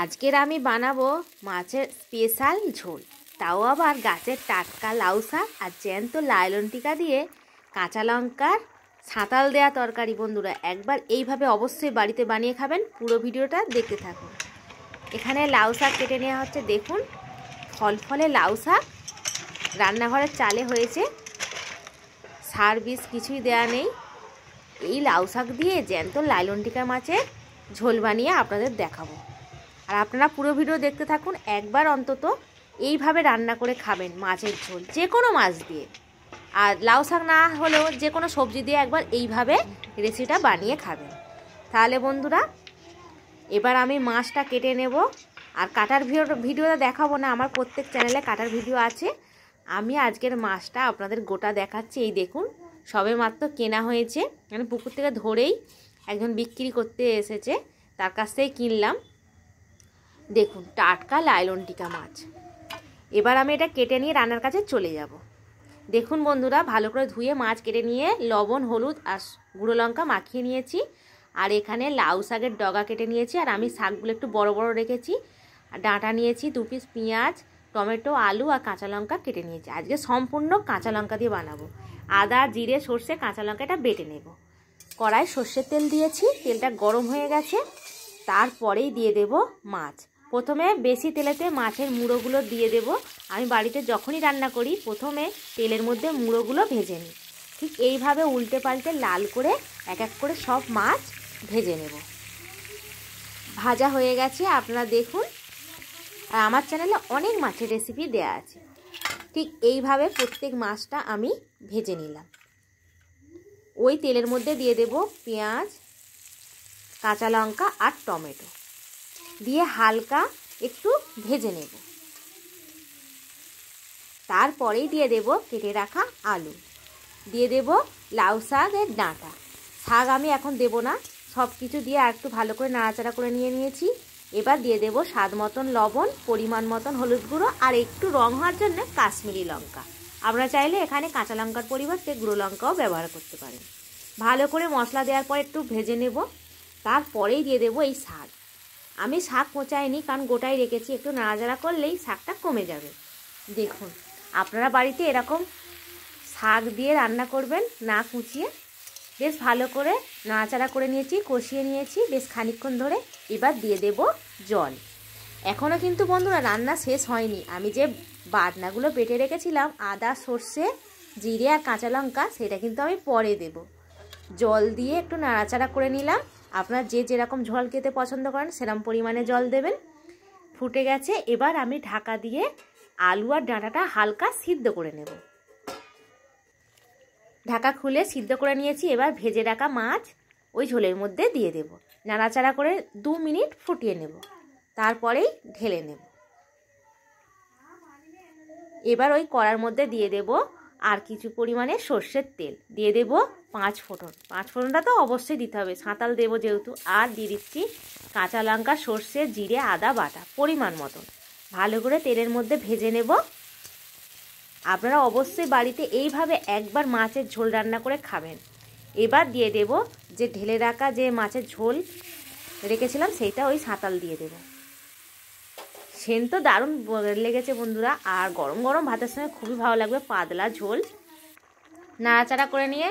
আজকের আমি বানাবো মাছের স্পেশাল ঝোল, তাও আবার গাছের টাটকা লাউ শাক আর জ্যান্ত লাইলন টিকা দিয়ে কাঁচা লঙ্কার ছাঁতাল দেয়া তরকারি। বন্ধুরা একবার এইভাবে অবশ্যই বাড়িতে বানিয়ে খাবেন, পুরো ভিডিওটা দেখতে থাকুন। এখানে লাউ শাক কেটে নেওয়া হচ্ছে, দেখুন ফলফলে লাউ শাক রান্নাঘরের চালে হয়েছে, সার বিষ কিছুই দেয়া নেই। এই লাউ শাক দিয়ে জ্যান্ত লাইলন টিকা মাছের ঝোল বানিয়ে আপনাদের দেখাবো, আর আপনারা পুরো ভিডিও দেখতে থাকুন। একবার অন্তত এইভাবে রান্না করে খাবেন মাছের ঝোল, যে কোনো মাছ দিয়ে, আর লাউ শাক না হলেও যে কোনো সবজি দিয়ে একবার এইভাবে রেসিপিটা বানিয়ে খাবেন। তাহলে বন্ধুরা এবার আমি মাছটা কেটে নেব, আর কাটার ভিডিওটা দেখাবো না, আমার প্রত্যেক চ্যানেলে কাটার ভিডিও আছে। আমি আজকের মাছটা আপনাদের গোটা দেখাচ্ছি। এই দেখুন সবে মাত্র কেনা হয়েছে, মানে পুকুর থেকে ধরেই একজন বিক্রি করতে এসেছে, তার কাছ থেকে কিনলাম। দেখুন টাটকা লাইলন টিকা মাছ। এবার আমি এটা কেটে নিয়ে রান্নার কাছে চলে যাব। দেখুন বন্ধুরা ভালো করে ধুয়ে মাছ কেটে নিয়ে লবণ হলুদ আর গুঁড়ো লঙ্কা মাখিয়ে নিয়েছি, আর এখানে লাউ শাকের ডগা কেটে নিয়েছি, আর আমি শাকগুলো একটু বড় বড় রেখেছি। আর ডাঁটা নিয়েছি, 2 পিস পেঁয়াজ, টমেটো, আলু আর কাঁচা লঙ্কা কেটে নিয়েছি। আজকে সম্পূর্ণ কাঁচা লঙ্কা দিয়ে বানাবো। আদা জিরে সর্ষে কাঁচা লঙ্কা এটা বেটে নেব। কড়াই সর্ষের তেল দিয়েছি, তেলটা গরম হয়ে গেছে, তারপরেই দিয়ে দেব মাছ। প্রথমে বেশি তেলেতে মাছের মুড়োগুলো দিয়ে দেব। আমি বাড়িতে যখনই রান্না করি প্রথমে তেলের মধ্যে মুড়োগুলো ভেজে নিই। ঠিক এইভাবে উল্টে পাল্টে লাল করে এক এক করে সব মাছ ভেজে নেব। ভাজা হয়ে গেছে আপনারা দেখুন, আর আমার চ্যানেলে অনেক মাছের রেসিপি দেয়া আছে। ঠিক এইভাবে প্রত্যেক মাছটা আমি ভেজে নিলাম। ওই তেলের মধ্যে দিয়ে দেব পেঁয়াজ, কাঁচা লঙ্কা আর টমেটো দিয়ে হালকা একটু ভেজে নেব। তারপরেই দিয়ে দেব কেটে রাখা আলু, দিয়ে দেব লাউ শাকের ডাঁটা। শাক আমি এখন দেব না, সব কিছু দিয়ে আর একটু ভালো করে নাড়াচাড়া করে নিয়েছি। এবার দিয়ে দেব স্বাদ মতন লবণ, পরিমাণ মতন হলুদ গুঁড়ো আর একটু রং হওয়ার জন্য কাশ্মীরি লঙ্কা। আপনারা চাইলে এখানে কাঁচা লঙ্কার পরিবর্তে গুঁড়ো লঙ্কাও ব্যবহার করতে পারেন। ভালো করে মশলা দেওয়ার পর একটু ভেজে নেব। তারপরেই দিয়ে দেব এই শাক। আমি শাক কোঁচাইনি, কারণ গোটাই রেখেছি, একটু নাড়াচাড়া করলেই শাকটা কমে যাবে। দেখুন আপনারা বাড়িতে এরকম শাক দিয়ে রান্না করবেন, না কুচিয়ে। বেশ ভালো করে নাড়াচাড়া করে নিয়েছি, কষিয়ে নিয়েছি বেশ খানিকক্ষণ ধরে। এবার দিয়ে দেব জল। এখনও কিন্তু বন্ধুরা রান্না শেষ হয়নি। আমি যে বাটনাগুলো বেটে রেখেছিলাম, আদা সর্ষে জিরে আর কাঁচা লঙ্কা, সেটা কিন্তু আমি পরে দেব। জল দিয়ে একটু নাড়াচাড়া করে নিলাম। আপনারা যে যেরকম ঝোল খেতে পছন্দ করেন সেরকম পরিমাণে জল দেবেন। ফুটে গেছে, এবার আমি ঢাকা দিয়ে আলু আর ডাঁটাটা হালকা সিদ্ধ করে নেব। ঢাকা খুলে সিদ্ধ করে নিয়েছি। এবার ভেজে রাখা মাছ ওই ঝোলের মধ্যে দিয়ে দেব। নাড়াচাড়া করে 2 মিনিট ফুটিয়ে নেব, তারপরেই ঢেলে নেব। এবার ওই কড়ার মধ্যে দিয়ে দেব আর কিছু পরিমাণে সর্ষের তেল, দিয়ে দেব 5 ফোঁড়ন। 5 ফোঁড়নটা তো অবশ্যই দিতে হবে, ছাঁতাল দেবো যেহেতু। আর দিয়ে দিচ্ছি কাঁচা লঙ্কা, সর্ষে, জিরে, আদা বাটা পরিমাণ মতন। ভালো করে তেলের মধ্যে ভেজে নেব। আপনারা অবশ্যই বাড়িতে এইভাবে একবার মাছের ঝোল রান্না করে খাবেন। এবার দিয়ে দেব যে ঢেলে রাখা যে মাছের ঝোল রেখেছিলাম, সেইটা ওই ছাঁতাল দিয়ে দেব। সেন্ট তো দারুণ লেগেছে বন্ধুরা, আর গরম গরম ভাতের সঙ্গে খুবই ভালো লাগবে। পাতলা ঝোল। নাড়াচাড়া করে নিয়ে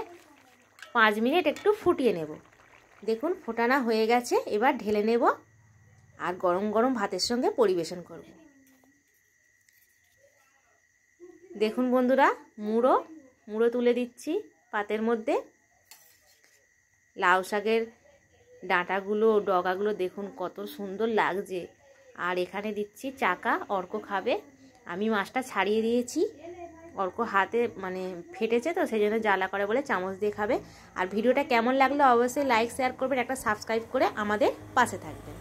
5 মিনিট একটু ফুটিয়ে নেব। দেখুন ফোটানো হয়ে গেছে, এবার ঢেলে নেব আর গরম গরম ভাতের সঙ্গে পরিবেশন করব। দেখুন বন্ধুরা মুড়ো তুলে দিচ্ছি পাতের মধ্যে। লাউ শাকের ডাঁটাগুলো ডগাগুলো দেখুন কত সুন্দর লাগছে। আর এখানে দিচ্ছি চাকা, অর্ক খাবে। আমি মাছটা ছাড়িয়ে দিয়েছি, অর্ক হাতে মানে ফেটেছে তো সেই জন্য জ্বালা করে বলে চামচ দিয়ে খাবে। আর ভিডিওটা কেমন লাগলো অবশ্যই লাইক শেয়ার করবেন, একটা সাবস্ক্রাইব করে আমাদের পাশে থাকবেন।